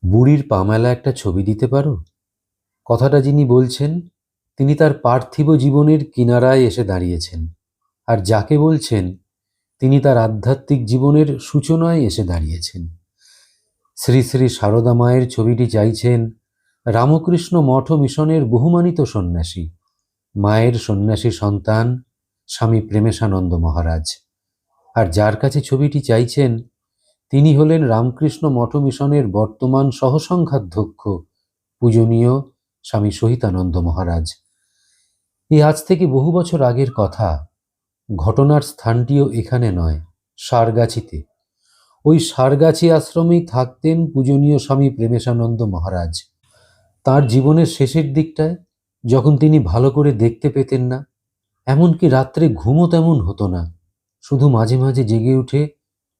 বুড়ির পা মেলা একটা ছবি দিতে পারো? কথাটা যিনি বলছেন তিনি তার পার্থিব জীবনের কিনারায় এসে দাঁড়িয়েছেন, আর যাকে বলছেন তিনি তার আধ্যাত্মিক জীবনের সূচনায় এসে দাঁড়িয়েছেন। শ্রী শ্রী সারদা মায়ের ছবিটি চাইছেন রামকৃষ্ণ মঠ মিশনের বহুমানিত সন্ন্যাসী, মায়ের সন্ন্যাসী সন্তান স্বামী প্রেমেশানন্দ মহারাজ। আর যার কাছে ছবিটি চাইছেন তিনি হলেন রামকৃষ্ণ মঠ মিশনের বর্তমান সহসংঘাধ্যক্ষ পূজনীয় স্বামী সহিতানন্দ মহারাজ। এই আজ থেকে বহু বছর আগের কথা। ঘটনার স্থানটিও এখানে নয়, সারগাছিতে। ওই সারগাছি আশ্রমেই থাকতেন পূজনীয় স্বামী প্রেমেশানন্দ মহারাজ। তার জীবনের শেষের দিকটায় যখন তিনি ভালো করে দেখতে পেতেন না, এমনকি রাত্রে ঘুমও তেমন হতো না, শুধু মাঝে মাঝে জেগে উঠে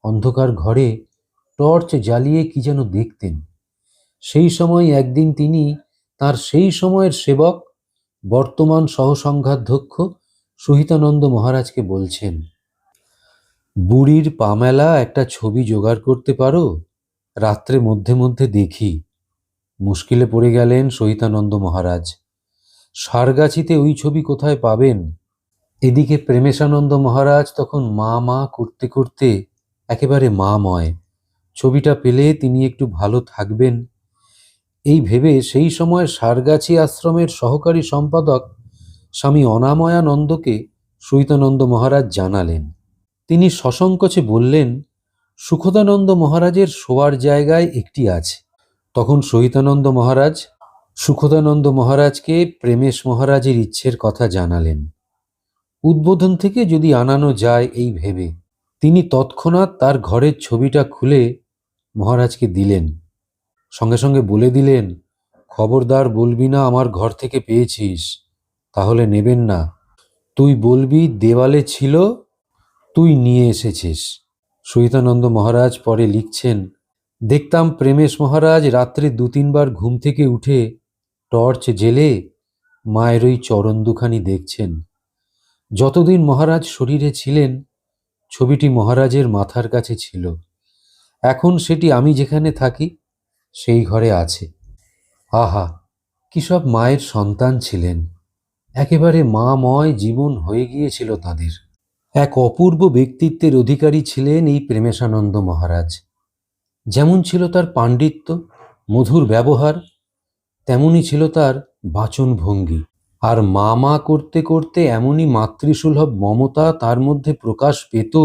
অন্ধকার ঘরে টর্চ জ্বালিয়ে কি যেন দেখতেন, সেই সময় একদিন তিনি তার সেই সময়ের সেবক বর্তমান সহসংঘাধ্যক্ষ সহিতানন্দ মহারাজকে বলছেন, বুড়ির পা মেলা একটা ছবি জোগাড় করতে পারো? রাত্রে মধ্যে মধ্যে দেখি। মুশকিলে পড়ে গেলেন সহিতানন্দ মহারাজ। সারগাছিতে ওই ছবি কোথায় পাবেন? এদিকে প্রেমেশানন্দ মহারাজ তখন মা মা করতে করতে একেবারে মাময়। ছবিটা পেলে তিনি একটু ভালো থাকবেন এই ভেবে সেই সময় সারগাছি আশ্রমের সহকারী সম্পাদক স্বামী অনাময়ানন্দকে সহিতানন্দ মহারাজ জানালেন। তিনি সসংকোচে বললেন, সুখদানন্দ মহারাজের শোয়ার জায়গায় একটি আছে। তখন সহিতানন্দ মহারাজ সুখদানন্দ মহারাজকে প্রেমেশ মহারাজের ইচ্ছের কথা জানালেন, উদ্বোধন থেকে যদি আনানো যায় এই ভেবে। তিনি তৎক্ষণাৎ তার ঘরের ছবিটা খুলে মহারাজকে দিলেন, সঙ্গে সঙ্গে বলে দিলেন, খবরদার বলবি না আমার ঘর থেকে পেয়েছিস, তাহলে নেবেন না। তুই বলবি দেওয়ালে ছিল, তুই নিয়ে এসেছিস। সহিতানন্দ মহারাজ পরে লিখছেন, দেখতাম প্রেমেশ মহারাজ রাত্রে 2-3 বার ঘুম থেকে উঠে টর্চ জেলে মায়ের ওই চরণ দুখানি দেখছেন। যতদিন মহারাজ শরীরে ছিলেন ছবিটি মহারাজের মাথার কাছে ছিল, এখন সেটি আমি যেখানে থাকি সেই ঘরে আছে। আহা, কি সব মায়ের সন্তান ছিলেন! একেবারে মাময় জীবন হয়ে গিয়েছিল তাঁদের। এক অপূর্ব ব্যক্তিত্বের অধিকারী ছিলেন এই প্রেমেশানন্দ মহারাজ। যেমন ছিল তার পাণ্ডিত্য, মধুর ব্যবহার, তেমনই ছিল তার বাচনভঙ্গি। আর মা মা করতে করতে এমনই মাতৃসুলভ মমতা তার মধ্যে প্রকাশ পেত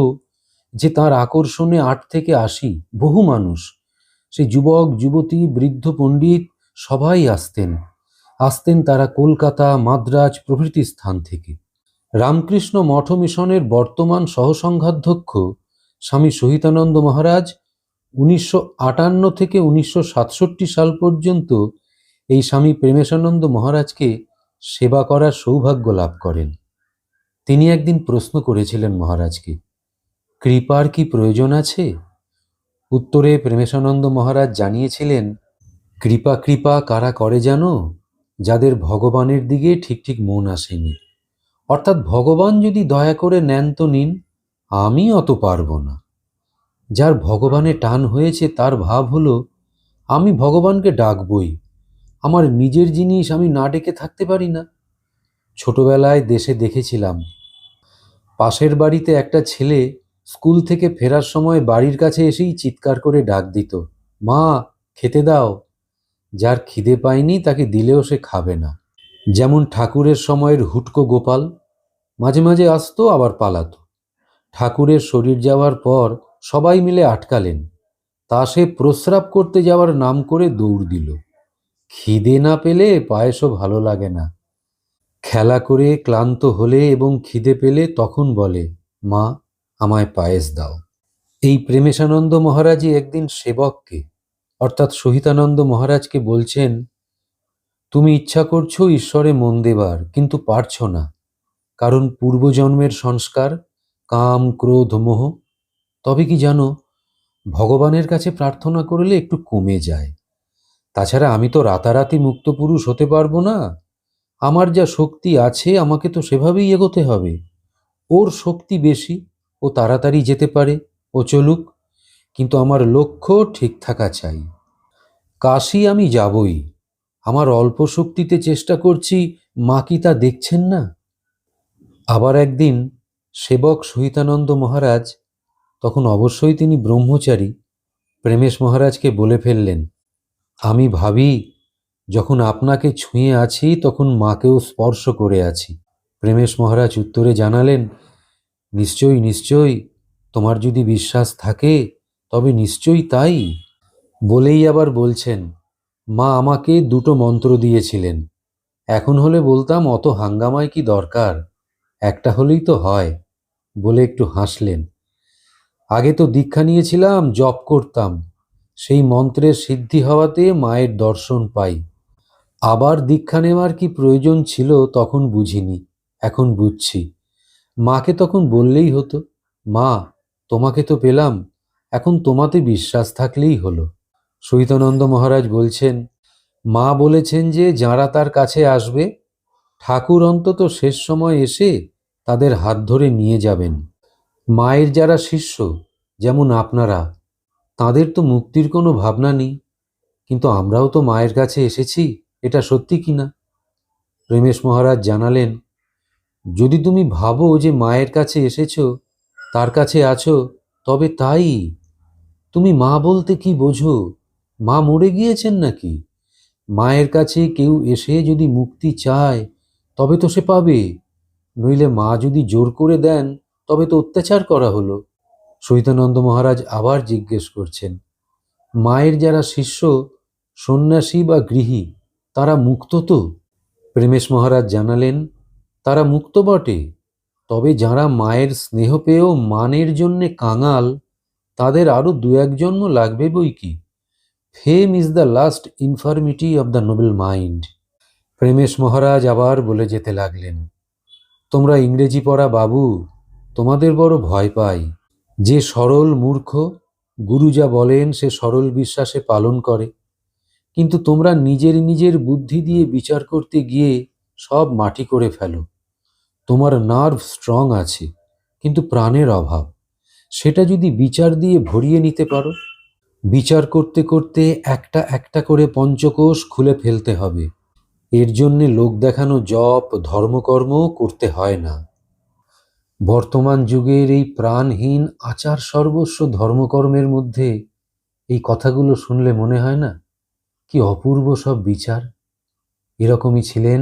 যে তার আকর্ষণে 8 থেকে 80 বহু মানুষ, সে যুবক যুবতী বৃদ্ধ পণ্ডিত সবাই আসতেন তারা কলকাতা মাদ্রাজ প্রভৃতি স্থান থেকে। রামকৃষ্ণ মঠ মিশনের বর্তমান সহসংঘাধ্যক্ষ স্বামী সহিতানন্দ মহারাজ 1958 থেকে 1967 সাল পর্যন্ত এই স্বামী প্রেমেশানন্দ মহারাজকে সেবা করার সৌভাগ্য লাভ করেন। তিনি একদিন প্রশ্ন করেছিলেন মহারাজকে, কৃপার কি প্রয়োজন আছে? উত্তরে প্রেমেশানন্দ মহারাজ জানিয়েছিলেন, কৃপা কৃপা কারা করে জানো? যাদের ভগবানের দিকে ঠিক ঠিক মন আসেনি। অর্থাৎ ভগবান যদি দয়া করে নেন তো নিন, আমি অত পারব না। যার ভগবানে টান হয়েছে তার ভাব হলো, আমি ভগবানকে ডাকবই, আমার নিজের জিনিস আমি না ডেকে থাকতে পারি না। ছোটবেলায় দেশে দেখেছিলাম, পাশের বাড়িতে একটা ছেলে স্কুল থেকে ফেরার সময় বাড়ির কাছে এসেই চিৎকার করে ডাক দিত, মা খেতে দাও। যার খিদে পায়নি তাকে দিলেও সে খাবে না। যেমন ঠাকুরের সময়ের হুটকো গোপাল মাঝে মাঝে আসতো আবার পালাতো। ঠাকুরের শরীর যাওয়ার পর সবাই মিলে আটকালেন, তা সে প্রস্রাব করতে যাওয়ার নাম করে দৌড় দিল। খিদে না পেলে পায়েসও ভালো লাগে না। খেলা করে ক্লান্ত হলে এবং খিদে পেলে তখন বলে, মা আমায় পায়েস দাও। এই প্রেমেশানন্দ মহারাজই একদিন সেবককে অর্থাৎ সহিতানন্দ মহারাজকে বলছেন, তুমি ইচ্ছা করছো ঈশ্বরে মন দেবার, কিন্তু পারছো না, কারণ পূর্বজন্মের সংস্কার কাম ক্রোধ মোহ। তবে কি জানো, ভগবানের কাছে প্রার্থনা করলে একটু কমে যায়। তাছাড়া আমি তো রাতারাতি মুক্ত পুরুষ হতে পারবো না। আমার যা শক্তি আছে আমাকে তো সেভাবেই এগোতে হবে। ওর শক্তি বেশি, ও তাড়াতাড়ি যেতে পারে, ও চলুক, কিন্তু আমার লক্ষ্য ঠিক থাকা চাই। কাশী আমি যাবই, আমার অল্প শক্তিতে চেষ্টা করছি, মা কি তা দেখছেন না? আবার একদিন সেবক সহিতানন্দ মহারাজ, তখন অবশ্যই তিনি ব্রহ্মচারী, প্রেমেশ মহারাজকে বলে ফেললেন, আমি ভাবি যখন আপনাকে ছুঁয়ে আছি তখন মাকেও স্পর্শ করে আছি। প্রেমেশ মহারাজ উত্তরে জানালেন, নিশ্চয়ই নিশ্চয়ই, তোমার যদি বিশ্বাস থাকে তবে নিশ্চয়ই তাই। বলেই আবার বলছেন, মা আমাকে দুটো মন্ত্র দিয়েছিলেন, এখন হলে বলতাম অত হাঙ্গামায় কি দরকার, একটা হলেই তো হয়। বলে একটু হাসলেন। আগে তো দীক্ষা নিয়েছিলাম, জপ করতাম, সেই মন্ত্রের সিদ্ধি হওয়াতে মায়ের দর্শন পাই। আবার দীক্ষা নেওয়ার কি প্রয়োজন ছিল তখন বুঝিনি, এখন বুঝছি। মাকে তখন বললেই হতো, মা তোমাকে তো পেলাম, এখন তোমাতে বিশ্বাস থাকলেই হলো। সহিতানন্দ মহারাজ বলছেন, মা বলেছেন যে যারা তার কাছে আসবে ঠাকুর অন্তত শেষ সময় এসে তাদের হাত ধরে নিয়ে যাবেন। মায়ের যারা শিষ্য, যেমন আপনারা, তাদের তো মুক্তির কোনো ভাবনা নেই, কিন্তু আমরাও তো মায়ের কাছে এসেছি, এটা সত্যি কিনা? প্রেমেশ মহারাজ জানালেন, যদি তুমি ভাবো যে মায়ের কাছে এসেছো, তার কাছে আছো, তবে তাই। তুমি মা বলতে কি বোঝো? মা মরে গিয়েছেন নাকি? মায়ের কাছে কেউ এসে যদি মুক্তি চায় তবে তো সে পাবে, নইলে মা যদি জোর করে দেন তবে তো অত্যাচার করা হলো। সহিতানন্দ মহারাজ আবার জিজ্ঞেস করছেন, মায়ের যারা শিষ্য, সন্ন্যাসী বা গৃহী, তারা মুক্ত তো? প্রেমেশ মহারাজ জানালেন, তারা মুক্ত বটে, তবে যারা মায়ের স্নেহ পেয়েও মানের জন্যে কাঙাল, তাদের আরো দু এক জন্ম লাগবে বই কি। Fame is the last infirmity of the noble mind. Premesh Maharaj আবার বলে যেতে লাগলেন, তোমরা ইংরেজি পড়া বাবু, তোমাদের বড় ভয় পাই। যে সরল মূর্খ, গুরু যা বলেন সে সরল বিশ্বাসে পালন করে, কিন্তু তোমরা নিজের নিজের বুদ্ধি দিয়ে বিচার করতে গিয়ে সব মাটি করে ফেলো। তোমার নার্ভ স্ট্রং আছে, কিন্তু প্রাণের অভাব, সেটা যদি বিচার দিয়ে ভরিয়ে নিতে পারো। বিচার করতে করতে একটা একটা করে পঞ্চকোষ খুলে ফেলতে হবে। এর জন্যে লোক দেখানো জপ ধর্মকর্ম করতে হয় না। বর্তমান যুগের এই প্রাণহীন আচার সর্বস্ব ধর্মকর্মের মধ্যে এই কথাগুলো শুনলে মনে হয় না কি অপূর্ব সব বিচার? এরকমই ছিলেন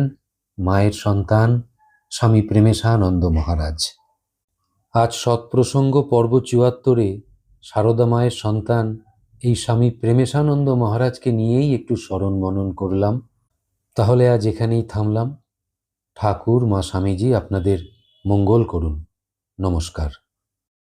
মায়ের সন্তান স্বামী প্রেমেশানন্দ মহারাজ। আজ সৎপ্রসঙ্গ পর্ব ৭৪-এ সারদা মায়ের সন্তান এই স্বামী প্রেমেশানন্দ মহারাজকে নিয়েই একটু স্মরণ মনন করলাম। তাহলে আজ এখানেই থামলাম। ঠাকুর মা স্বামীজি আপনাদের মঙ্গল করুন। নমস্কার।